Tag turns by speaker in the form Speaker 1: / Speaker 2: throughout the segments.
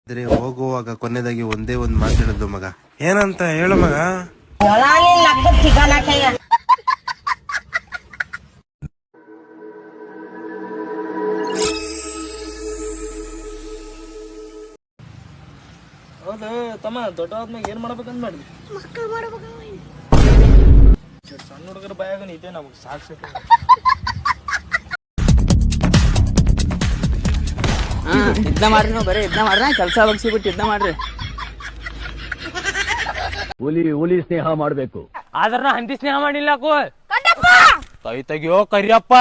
Speaker 1: ಆದ್ರೆ ಹೋಗುವಾಗ ಕೊನೆದಾಗಿ ಒಂದೇ ಒಂದು ಮಾತಾಡೋದು ಮಗ. ಏನಂತ ಹೇಳು ಮಗ.
Speaker 2: ಹೌದು ತಮ್ಮ, ದೊಡ್ಡವಾದ್ಮೇಲೆ ಏನ್ ಮಾಡ್ಬೇಕಂತ ಮಾಡಿದ್ವಿ? ಸಣ್ಣ ಹುಡುಗರ ಬಾಯಾಗ ಇದೆ ನಮಗೆ ಸಾಕ್ಷಿ.
Speaker 3: ಇದ್ನ ಮಾಡ್ರಿ, ನೀವು ಬರೀ ಇದ್ನ ಮಾಡ್ರ, ಕೆಲಸ ಬಗ್ಸಿಬಿಟ್ಟು ಇದ್ನ ಮಾಡ್ರಿ.
Speaker 4: ಹುಲಿ ಸ್ನೇಹ ಮಾಡ್ಬೇಕು,
Speaker 5: ಆದ್ರ ಹಂದಿ ಸ್ನೇಹ ಮಾಡಿಲ್ಲ. ಕೈ ತೆಗಿಯೋ ಕರಿಯಪ್ಪ.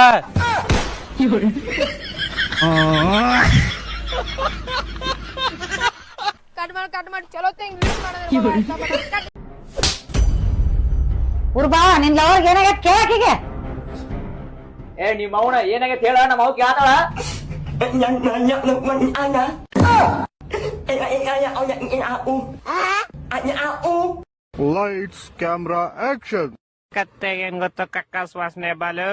Speaker 6: ನಿನ್ ಲವರ್ಗೆ ಏನಾಗೈತ್ ಕೇಳಾಕಿಗೆ?
Speaker 3: ನಿಮ್ಮ ಅವನ ಏನಾಗೈತೆ ಹೇಳ, ನಮ್ಮ ಅವ್ಕೆ ಆತಳ.
Speaker 7: Lights camera action.
Speaker 5: ಕತ್ತೆಗೆ ಏನ್ ಗೊತ್ತು ಕಕ್ಕ ವಾಸನೆ ಬಾಲು.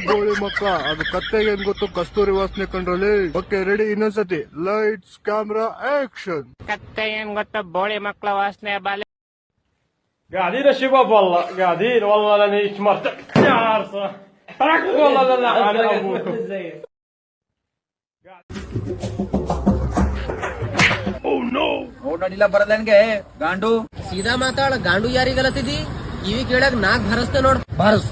Speaker 7: ಬೋಳಿ ಮಕ್ಕ, ಅದು ಕತ್ತೆಗೆ ಏನ್ ಗೊತ್ತು ಕಸ್ತೂರಿ ವಾಸನೆ ಕಂಡ್ರಲ್ಲಿ. ಓಕೆ ರೆಡಿ, ಇನ್ನೊಂದ್ಸತಿ ಲೈಟ್ಸ್ ಕ್ಯಾಮ್ರಾ ಆಕ್ಷನ್.
Speaker 5: ಕತ್ತೆ ಏನ್ ಗೊತ್ತು ಬೋಳಿ ಮಕ್ಕಳ ವಾಸನೆ ಬಾಲು.
Speaker 2: قاعدين الشباب والله قاعدين والله لاني شمرت عارصه والله لا على ابوكم.
Speaker 3: ನೋಡಿಲ್ಲ ಬರದನ್ಗೆ ಗಾಂಡು.
Speaker 8: ಸೀದಾ ಮಾತಾಡ, ಗಾಂಡು ಯಾರಿಗೆ ಗಲತಿದಿ? ಇವಿ ಕೇಳಕ್ ನಾಕ್ ಭರಸ್ತೆ ನೋಡ್, ಭರಸ್.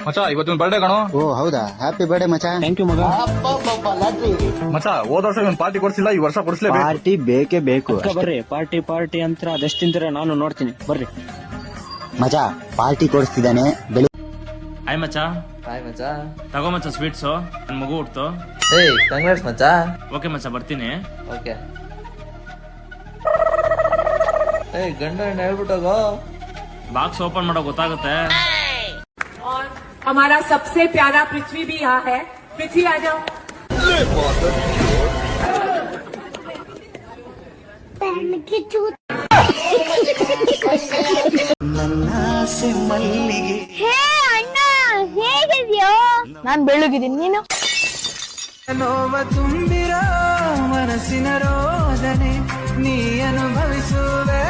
Speaker 9: ಮಚಾ ಇವತ್ತಿನ ಬರ್ಡೇ ಕಣೋ.
Speaker 10: ಓ ಹೌದಾ, ಹ್ಯಾಪಿ ಬರ್ಡೇ ಮಚಾ.
Speaker 3: ಥ್ಯಾಂಕ್ ಯು ಮಗ.
Speaker 9: ಮಚಾ ಹೋದ ವರ್ಷ ಒಂದು ಪಾರ್ಟಿ ಕೊಡ್ಸಿಲ್ಲ, ಈ ವರ್ಷ ಕೊಡಿಸ್ಲೇಬೇಕು.
Speaker 10: ಪಾರ್ಟಿ ಬೇಕೇ ಬೇಕು.
Speaker 3: ಬರ್ರಿ, ಪಾರ್ಟಿ ಅಂತ ಅದೆಷ್ಟು ತಿಂತೀರ ನಾನು ನೋಡ್ತೀನಿ, ಬರ್ರಿ.
Speaker 10: ಮಚಾ ಪಾರ್ಟಿ ಕೊಡಿಸ್ತಿದ್ದಾನೆ.
Speaker 5: ಆಯ್ ಮಚ್ಚ,
Speaker 2: ಹಾಯ್ ಮಚ್ಚಾ.
Speaker 5: ತಗೋ ಮಚ್ಚ ಸ್ವೀಟ್ಸು, ನನ್ ಮಗು ಹುಡ್ತು.
Speaker 2: ಏಯ್ ಕಂಗ್ರಾಟ್ಸ್ ಮಚ್ಚಾ.
Speaker 5: ಓಕೆ ಮಚ್ಚ, ಬರ್ತೀನಿ.
Speaker 2: ಓಕೆ. ಏಯ್ ಗಂಡ ಹೆಣ್ಣು ಹೇಳ್ಬಿಟ್ಟೋಗೋ.
Speaker 5: ಬಾಕ್ಸ್ ಓಪನ್ ಮಾಡೋ ಗೊತ್ತಾಗುತ್ತೆ.
Speaker 6: हमारा सबसे प्यारा पृथ्वी भी यहाँ है. पृथ्वी आ जाओ.
Speaker 11: ಹೇ ಅಣ್ಣ, ಹೇಗಿದ್ಯೋ? ನಾನ್ ಬೆಳಗಿದ್ದೀನಿ, ನೀನು?
Speaker 2: ನೋವ ತುಂಬಿರೋ ಮನಸ್ಸಿನ ರೋದನೆ ನೀ ಅನುಭವಿಸುವೆ.